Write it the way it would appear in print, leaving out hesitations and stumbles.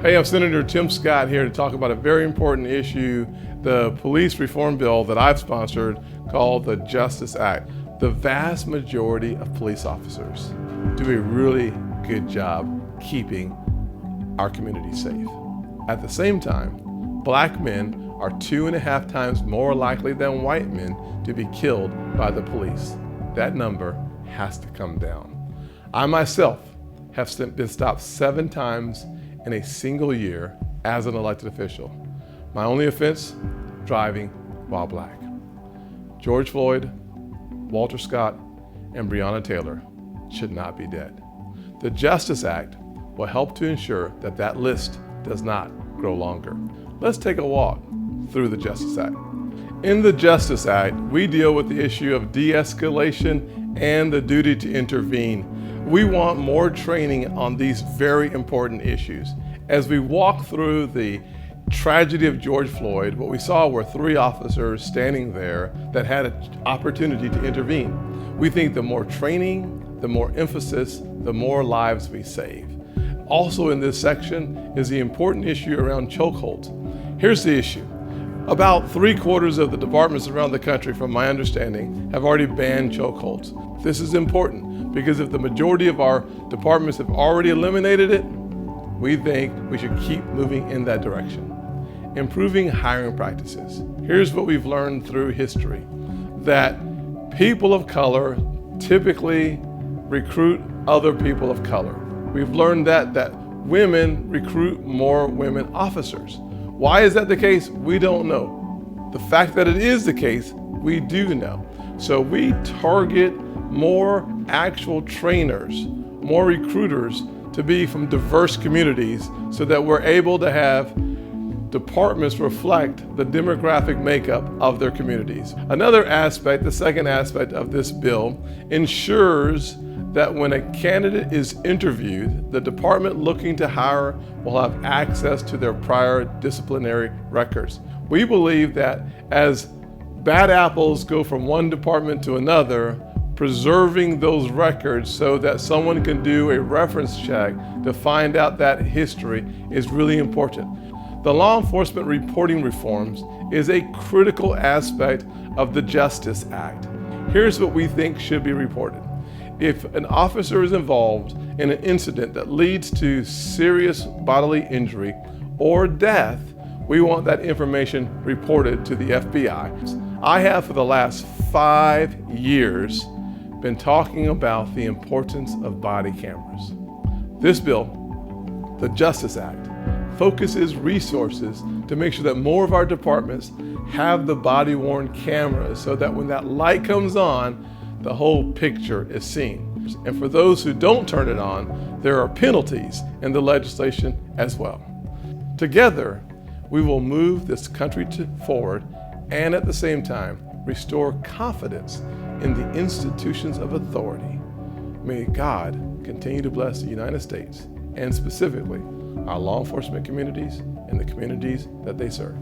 Hey, I'm Senator Tim Scott here to talk about a very important issue, the police reform bill that I've sponsored called the Justice Act. The vast majority of police officers do a really good job keeping our community safe. At the same time, black men are 2.5 times more likely than white men to be killed by the police. That number has to come down. I myself have been stopped 7 times in a single year as an elected official. My only offense, driving while black. George Floyd, Walter Scott, and Breonna Taylor should not be dead. The Justice Act will help to ensure that that list does not grow longer. Let's take a walk through the Justice Act. In the Justice Act, we deal with the issue of de-escalation and the duty to intervene. We want more training on these very important issues. As we walk through the tragedy of George Floyd, what we saw were 3 officers standing there that had an opportunity to intervene. We think the more training, the more emphasis, the more lives we save. Also in this section is the important issue around chokeholds. Here's the issue. About 3/4 of the departments around the country, from my understanding, have already banned chokeholds. This is important because if the majority of our departments have already eliminated it, we think we should keep moving in that direction. Improving hiring practices. Here's what we've learned through history, that people of color typically recruit other people of color. We've learned that women recruit more women officers. Why is that the case? We don't know. The fact that it is the case, we do know. So we target more actual trainers, more recruiters to be from diverse communities so that we're able to have departments reflect the demographic makeup of their communities. Another aspect, the second aspect of this bill, ensures that when a candidate is interviewed, the department looking to hire will have access to their prior disciplinary records. We believe that as bad apples go from one department to another, preserving those records so that someone can do a reference check to find out that history is really important. The law enforcement reporting reforms is a critical aspect of the Justice Act. Here's what we think should be reported. If an officer is involved in an incident that leads to serious bodily injury or death, we want that information reported to the FBI. I have for the last 5 years been talking about the importance of body cameras. This bill, the Justice Act, focuses resources to make sure that more of our departments have the body-worn cameras so that when that light comes on, the whole picture is seen. And for those who don't turn it on, there are penalties in the legislation as well. Together, we will move this country forward and at the same time restore confidence in the institutions of authority. May God continue to bless the United States and specifically our law enforcement communities and the communities that they serve.